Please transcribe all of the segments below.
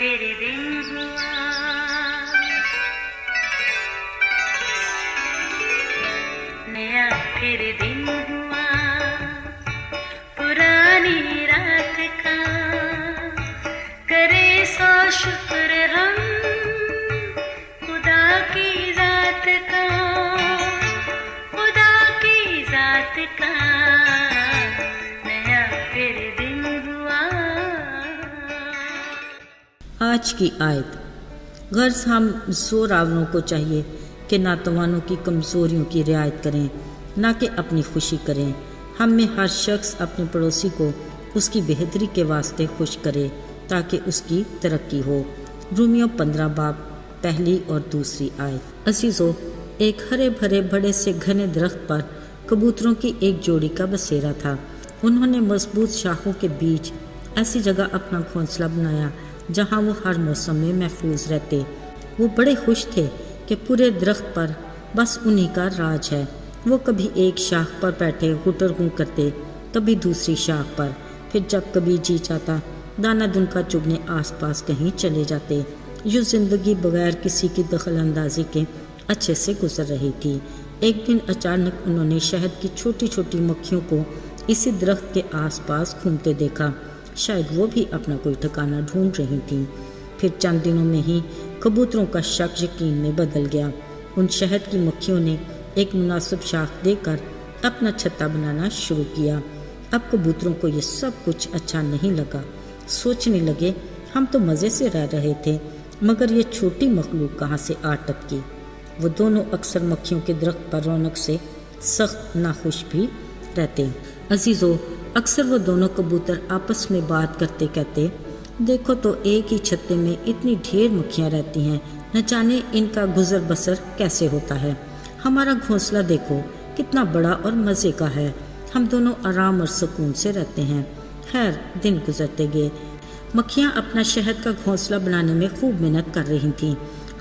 फिर दिन हुआ, नया फिर दिन हुआ, पुरानी रात का करे सो शुक्र हम खुदा की जात का, खुदा की जात का, नया फिर दिन हुआ। आज की आयत। गर्ज हम जोरावरों को चाहिए कि नातवानों की कमज़ोरियों की रियायत करें, ना कि अपनी खुशी करें। हम में हर शख्स अपने पड़ोसी को उसकी बेहतरी के वास्ते खुश करे ताकि उसकी तरक्की हो। रोमियो 15 बाब पहली और दूसरी आयत। अजीज़ों, एक हरे भरे बड़े से घने दरख्त पर कबूतरों की एक जोड़ी का बसेरा था। उन्होंने मजबूत शाखों के बीच ऐसी जगह अपना घोंसला बनाया जहाँ वो हर मौसम में महफूज रहते। वो बड़े खुश थे कि पूरे दरख्त पर बस उन्हीं का राज है। वो कभी एक शाख पर बैठे गुटर गूं करते, कभी दूसरी शाख पर, फिर जब कभी जी चाहता दाना दुनका चुगने आसपास कहीं चले जाते। यूँ जिंदगी बगैर किसी की दखल अंदाजी के अच्छे से गुजर रही थी। एक दिन अचानक उन्होंने शहद की छोटी छोटी मक्खियों को इसी दरख्त के आसपास घूमते देखा। शायद वो भी अपना कोई ठिकाना ढूंढ रही थीं। फिर चंद दिनों में ही कबूतरों का शक यकीन में बदल गया। उन शहद की मक्खियों ने एक मुनासिब शाख देकर अपना छत्ता बनाना शुरू किया। अब कबूतरों को ये सब कुछ अच्छा नहीं लगा। सोचने लगे, हम तो मज़े से रह रहे थे, मगर ये छोटी मखलूक कहाँ से आ टपकी। वो दोनों अक्सर मक्खियों के दरख्त पर रौनक से सख्त नाखुश भी रहते। अजीज़ों, अक्सर वो दोनों कबूतर आपस में बात करते कहते, देखो तो एक ही छत्ते में इतनी ढेर मक्खियाँ रहती हैं, न जाने इनका गुजर बसर कैसे होता है। हमारा घोंसला देखो कितना बड़ा और मज़े का है, हम दोनों आराम और सुकून से रहते हैं। खैर, दिन गुजरते गए। मक्खियाँ अपना शहद का घोंसला बनाने में खूब मेहनत कर रही थीं।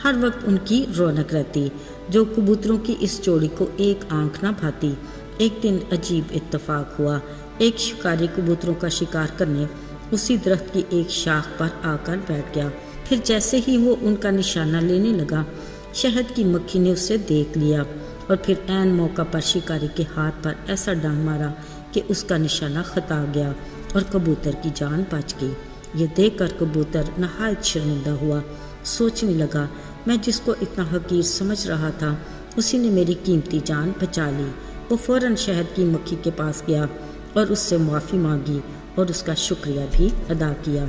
हर वक्त उनकी रौनक रहती, जो कबूतरों की इस जोड़ी को एक आंख न भाती। एक दिन अजीब इत्तेफाक हुआ। एक शिकारी कबूतरों का शिकार करने उसी दरख्त की एक शाख पर आकर बैठ गया। फिर जैसे ही वो उनका निशाना लेने लगा, शहद की मक्खी ने उसे देख लिया और फिर ऐन मौका पर शिकारी के हाथ पर ऐसा डांग मारा कि उसका निशाना खता गया और कबूतर की जान बच गई। ये देखकर कबूतर नहायत शर्मिंदा हुआ। सोचने लगा, मैं जिसको इतना हकीर समझ रहा था उसी ने मेरी कीमती जान बचा ली। वो फौरन शहद की मक्खी के पास गया और उससे माफ़ी मांगी और उसका शुक्रिया भी अदा किया।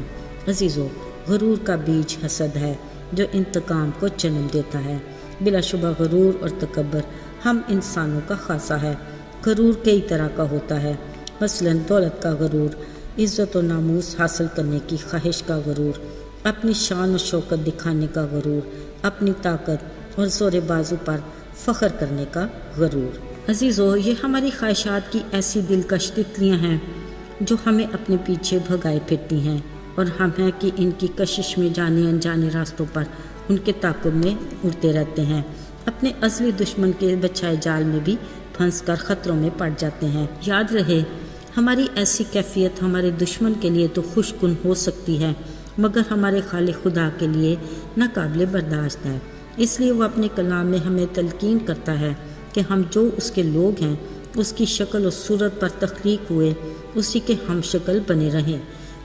अजीज़ों, गरूर का बीज हसद है जो इंतकाम को जन्म देता है। बिलाशुबा गरूर और तकब्बर हम इंसानों का खासा है। गरूर कई तरह का होता है, मसलन दौलत का गरूर, इज़्ज़त और नामूस हासिल करने की ख्वाहिश का गरूर, अपनी शान और शौकत दिखाने का गरूर, अपनी ताकत और ज़ोर बाजू पर फ़ख्र करने का गरूर। अजीज़ों, ये हमारी ख्वाहिशात की ऐसी दिलकश तितलियाँ हैं जो हमें अपने पीछे भगाए फिरती हैं और हम हैं कि इनकी कशिश में जाने अनजाने रास्तों पर उनके ताक़ुब में उड़ते रहते हैं। अपने असली दुश्मन के बछाए जाल में भी फंस कर ख़तरों में पड़ जाते हैं। याद रहे, हमारी ऐसी कैफियत हमारे दुश्मन के लिए तो खुशकुन हो सकती है, मगर हमारे खालिक खुदा के लिए नाकाबिले बर्दाश्त है। इसलिए वो अपने कलाम में हमें तलकीन करता है कि हम जो उसके लोग हैं, उसकी शक्ल और सूरत पर तख्लीक हुए, उसी के हम शक्ल बने रहें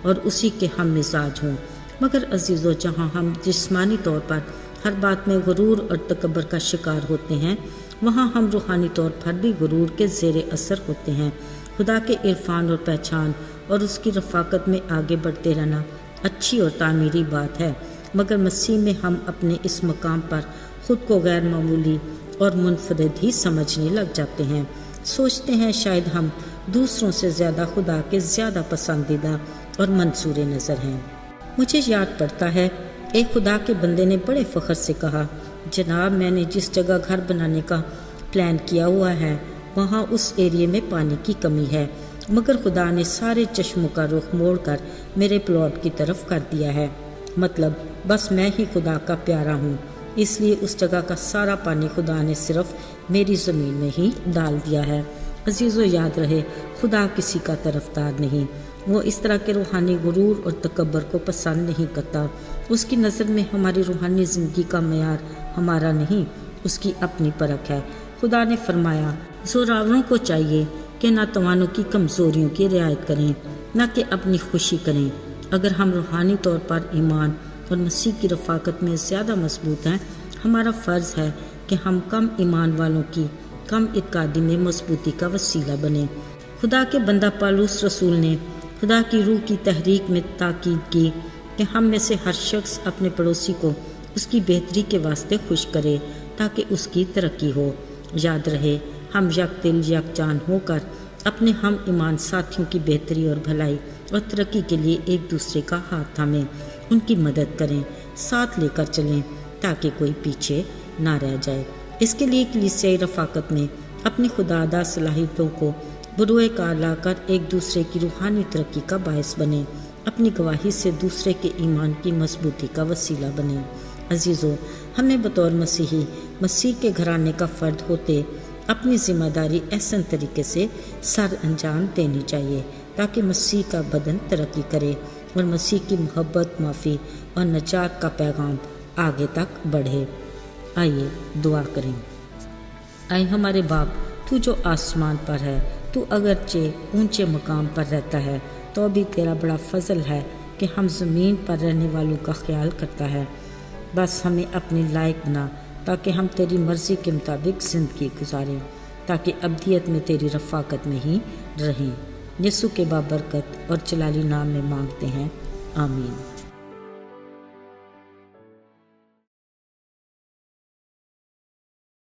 और उसी के हम मिजाज हों। मगर अजीज़ों, जहाँ हम जिस्मानी तौर पर हर बात में गुरूर और तकब्बर का शिकार होते हैं, वहाँ हम रूहानी तौर पर भी गुरूर के ज़ेर असर होते हैं। खुदा के इरफान और पहचान और उसकी रफ़ाकत में आगे बढ़ते रहना अच्छी और तामीरी बात है, मगर मसीह में हम अपने इस मकाम पर ख़ुद को गैर मामूली और मुनफरद ही समझने लग जाते हैं। सोचते हैं शायद हम दूसरों से ज़्यादा खुदा के ज़्यादा पसंदीदा और मंसूर नज़र हैं। मुझे याद पड़ता है, एक खुदा के बंदे ने बड़े फ़ख्र से कहा, जनाब, मैंने जिस जगह घर बनाने का प्लान किया हुआ है वहाँ उस एरिया में पानी की कमी है, मगर खुदा ने सारे चश्मों का रुख मोड़कर मेरे प्लॉट की तरफ कर दिया है। मतलब बस मैं ही खुदा का प्यारा हूँ, इसलिए उस जगह का सारा पानी खुदा ने सिर्फ मेरी ज़मीन में ही डाल दिया है। अजीज़ों, याद रहे, खुदा किसी का तरफदार नहीं, وہ اس طرح کے روحانی غرور اور تکبر کو پسند نہیں کرتا۔ اس کی نظر میں ہماری روحانی زندگی کا معیار ہمارا نہیں، اس کی اپنی پرکھ ہے۔ خدا نے فرمایا، زوراوروں کو چاہیے کہ ناتوانوں کی کمزوریوں کی رعایت کریں، نہ کہ اپنی خوشی کریں۔ اگر ہم روحانی طور پر ایمان اور مسیح کی رفاقت میں زیادہ مضبوط ہیں، ہمارا فرض ہے کہ ہم کم ایمان والوں کی کم اعتقادی میں مضبوطی کا وسیلہ بنیں۔ خدا کے بندہ پالوس رسول نے خدا کی روح کی تحریک میں تاکید کی کہ ہم میں سے ہر شخص اپنے پڑوسی کو اس کی بہتری کے واسطے خوش کرے تاکہ اس کی ترقی ہو۔ یاد رہے، ہم یک دل یک جان ہو کر اپنے ہم ایمان ساتھیوں کی بہتری اور بھلائی اور ترقی کے لیے ایک دوسرے کا ہاتھ تھامیں، ان کی مدد کریں، ساتھ لے کر چلیں تاکہ کوئی پیچھے نہ رہ جائے۔ اس کے لیے کلیسیائی رفاقت میں اپنی خداداد صلاحیتوں کو بروئے کار لا کر ایک دوسرے کی روحانی ترقی کا باعث بنیں، اپنی گواہی سے دوسرے کے ایمان کی مضبوطی کا وسیلہ بنیں۔ عزیزو، ہمیں بطور مسیحی مسیح کے گھرانے کا فرد ہوتے اپنی ذمہ داری احسن طریقے سے سر انجام دینی چاہیے تاکہ مسیح کا بدن ترقی کرے اور مسیح کی محبت، معافی اور نجات کا پیغام آگے تک بڑھے۔ آئیے دعا کریں۔ اے ہمارے باپ، تو جو آسمان پر ہے، تو اگرچہ اونچے مقام پر رہتا ہے تو بھی تیرا بڑا فضل ہے کہ ہم زمین پر رہنے والوں کا خیال کرتا ہے۔ بس ہمیں اپنے لائق بنا تاکہ ہم تیری مرضی کے مطابق زندگی گزاریں، تاکہ ابدیت میں تیری رفاقت میں ہی رہیں۔ یسوع کے بابرکت اور جلالی نام میں مانگتے ہیں، آمین۔